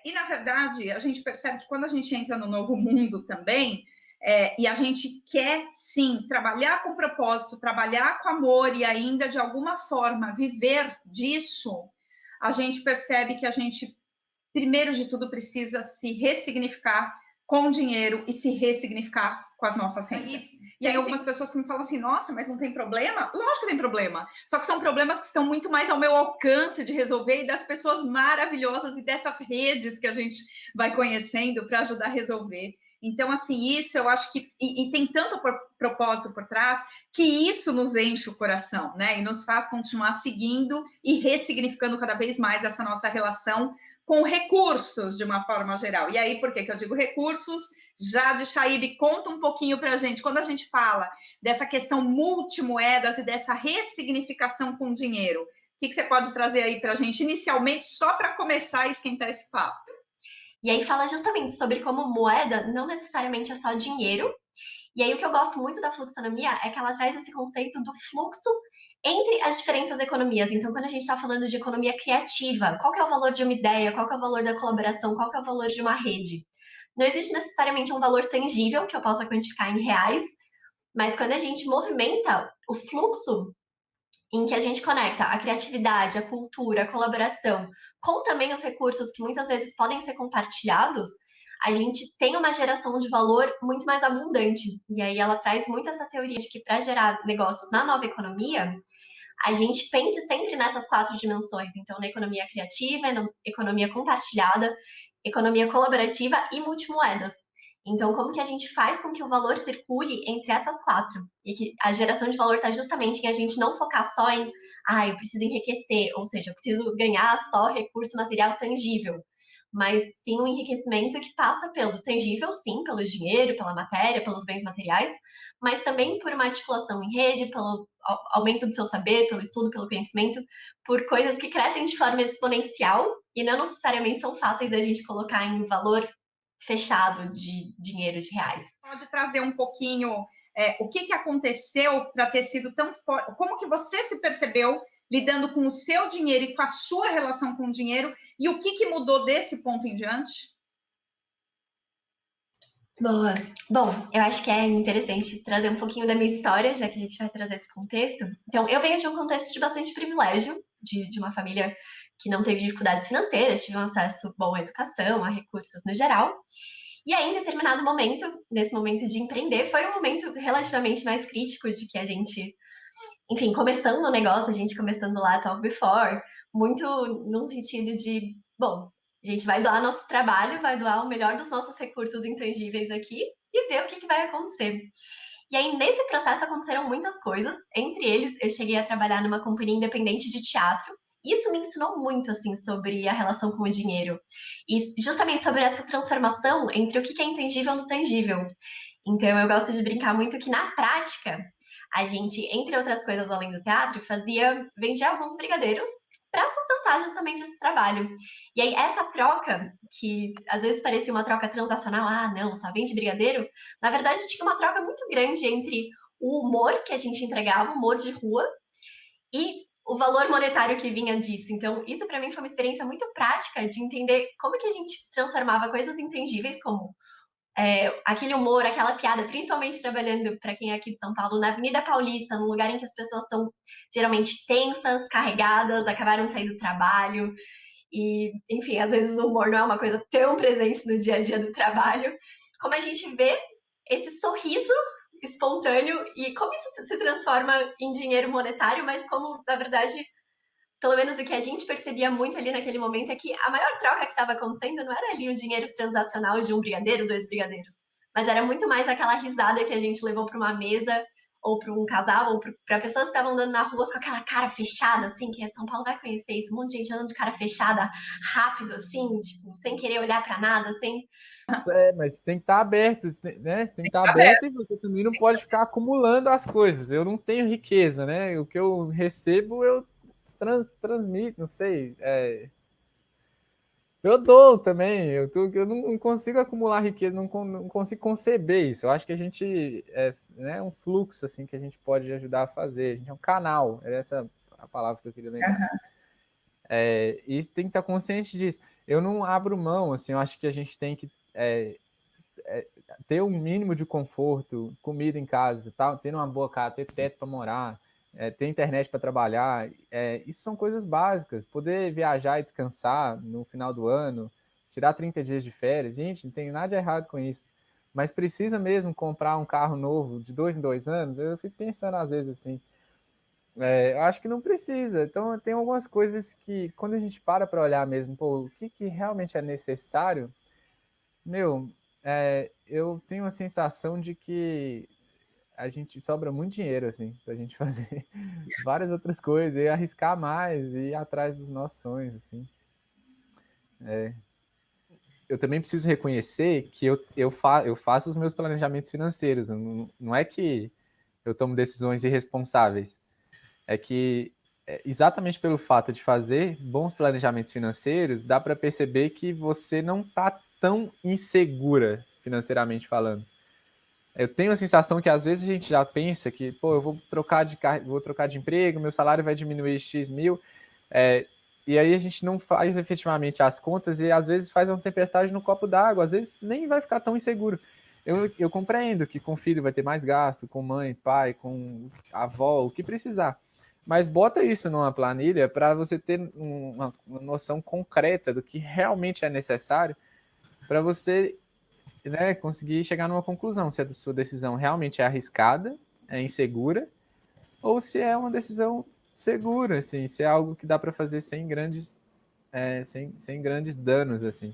E, na verdade, a gente percebe que quando a gente entra no novo mundo também, e a gente quer, sim, trabalhar com propósito, trabalhar com amor e ainda, de alguma forma, viver disso, a gente percebe que a gente, primeiro de tudo, precisa se ressignificar com dinheiro e se ressignificar com as nossas rendas. E aí algumas pessoas que me falam assim, nossa, mas não tem problema? Lógico que tem problema, só que são problemas que estão muito mais ao meu alcance de resolver e das pessoas maravilhosas e dessas redes que a gente vai conhecendo para ajudar a resolver. Então, assim, isso eu acho que... E tem tanto propósito por trás que isso nos enche o coração, né? E nos faz continuar seguindo e ressignificando cada vez mais essa nossa relação com recursos, de uma forma geral. E aí, por que eu digo recursos? Jade Chaib, conta um pouquinho para a gente, quando a gente fala dessa questão multimoedas e dessa ressignificação com dinheiro, o que você pode trazer aí para a gente, inicialmente, só para começar a esquentar esse papo? E aí fala justamente sobre como moeda não necessariamente é só dinheiro. E aí o que eu gosto muito da fluxonomia é que ela traz esse conceito do fluxo entre as diferentes economias. Então, quando a gente está falando de economia criativa, qual que é o valor de uma ideia, qual que é o valor da colaboração, qual que é o valor de uma rede? Não existe necessariamente um valor tangível que eu possa quantificar em reais, mas quando a gente movimenta o fluxo em que a gente conecta a criatividade, a cultura, a colaboração, com também os recursos que muitas vezes podem ser compartilhados, a gente tem uma geração de valor muito mais abundante. E aí ela traz muito essa teoria de que para gerar negócios na nova economia, a gente pense sempre nessas 4 dimensões. Então, na economia criativa, na economia compartilhada, economia colaborativa e multimoedas. Então, como que a gente faz com que o valor circule entre essas 4? E que a geração de valor está justamente em a gente não focar só em, eu preciso enriquecer, ou seja, eu preciso ganhar só recurso material tangível, mas sim um enriquecimento que passa pelo tangível, sim, pelo dinheiro, pela matéria, pelos bens materiais, mas também por uma articulação em rede, pelo aumento do seu saber, pelo estudo, pelo conhecimento, por coisas que crescem de forma exponencial e não necessariamente são fáceis da gente colocar em valor fechado de dinheiro, de reais. Pode trazer um pouquinho o que aconteceu para ter sido tão forte? Como que você se percebeu lidando com o seu dinheiro e com a sua relação com o dinheiro? E o que mudou desse ponto em diante? Boa. Bom, eu acho que é interessante trazer um pouquinho da minha história, já que a gente vai trazer esse contexto. Então, eu venho de um contexto de bastante privilégio, de uma família que não teve dificuldades financeiras, tive um acesso bom à educação, a recursos no geral. E aí, em determinado momento, nesse momento de empreender, foi um momento relativamente mais crítico de que a gente, enfim, começando o negócio, a gente começando lá Talk Before, muito num sentido de, bom, a gente vai doar nosso trabalho, vai doar o melhor dos nossos recursos intangíveis aqui e ver o que vai acontecer. E aí, nesse processo, aconteceram muitas coisas. Entre eles, eu cheguei a trabalhar numa companhia independente de teatro. Isso me ensinou muito, assim, sobre a relação com o dinheiro. E justamente sobre essa transformação entre o que é intangível no tangível. Então, eu gosto de brincar muito que, na prática, a gente, entre outras coisas além do teatro, vendia alguns brigadeiros para sustentar justamente esse trabalho. E aí, essa troca, que às vezes parecia uma troca transacional, não, só vende brigadeiro, na verdade tinha uma troca muito grande entre o humor que a gente entregava, o humor de rua, e o valor monetário que vinha disso. Então, isso para mim foi uma experiência muito prática de entender como que a gente transformava coisas intangíveis, como aquele humor, aquela piada, principalmente trabalhando para quem é aqui de São Paulo, na Avenida Paulista, num lugar em que as pessoas estão geralmente tensas, carregadas, acabaram de sair do trabalho. E, enfim, às vezes o humor não é uma coisa tão presente no dia a dia do trabalho. Como a gente vê esse sorriso espontâneo e como isso se transforma em dinheiro monetário, mas como, na verdade, pelo menos o que a gente percebia muito ali naquele momento é que a maior troca que estava acontecendo não era ali o dinheiro transacional de um brigadeiro, 2 brigadeiros, mas era muito mais aquela risada que a gente levou para uma mesa ou para um casal, ou para pessoas que estavam andando na rua com aquela cara fechada, assim, que São Paulo vai conhecer isso, um monte de gente andando de cara fechada, rápido, assim, tipo, sem querer olhar para nada, sem... Mas tem que estar aberto, né? Você tem que estar aberto e você também não pode ficar acumulando as coisas. Eu não tenho riqueza, né? O que eu recebo, eu transmito, não sei. Eu dou também. Eu não consigo acumular riqueza, não consigo conceber isso. Eu acho que a gente né, um fluxo assim que a gente pode ajudar a fazer. A gente é um canal. Essa é a palavra que eu queria lembrar. E tem que estar consciente disso. eu não abro mão, assim, eu acho que a gente tem que ter um mínimo de conforto, comida em casa, tal, ter uma boa casa, ter teto para morar, ter internet para trabalhar, isso são coisas básicas. Poder viajar e descansar no final do ano, tirar 30 dias de férias, gente, não tem nada de errado com isso. Mas precisa mesmo comprar um carro novo de 2 em 2 anos? Eu fico pensando às vezes assim, eu acho que não precisa. Então tem algumas coisas que, quando a gente para olhar mesmo, pô, o que realmente é necessário, meu, eu tenho a sensação de que a gente sobra muito dinheiro, assim, pra gente fazer várias outras coisas, e arriscar mais, e ir atrás dos nossos sonhos, assim. Eu também preciso reconhecer que eu faço os meus planejamentos financeiros. Não é que eu tomo decisões irresponsáveis. É que, exatamente pelo fato de fazer bons planejamentos financeiros, dá para perceber que você não está tão insegura financeiramente falando. Eu tenho a sensação que às vezes a gente já pensa que, pô, eu vou trocar de emprego, meu salário vai diminuir X mil, e aí a gente não faz efetivamente as contas e às vezes faz uma tempestade no copo d'água, às vezes nem vai ficar tão inseguro. Eu compreendo que com filho vai ter mais gasto, com mãe, pai, com avó, o que precisar. Mas bota isso numa planilha para você ter uma noção concreta do que realmente é necessário para você, né, conseguir chegar numa conclusão, se a sua decisão realmente é arriscada, é insegura, ou se é uma decisão segura, assim, se é algo que dá para fazer sem grandes danos, assim.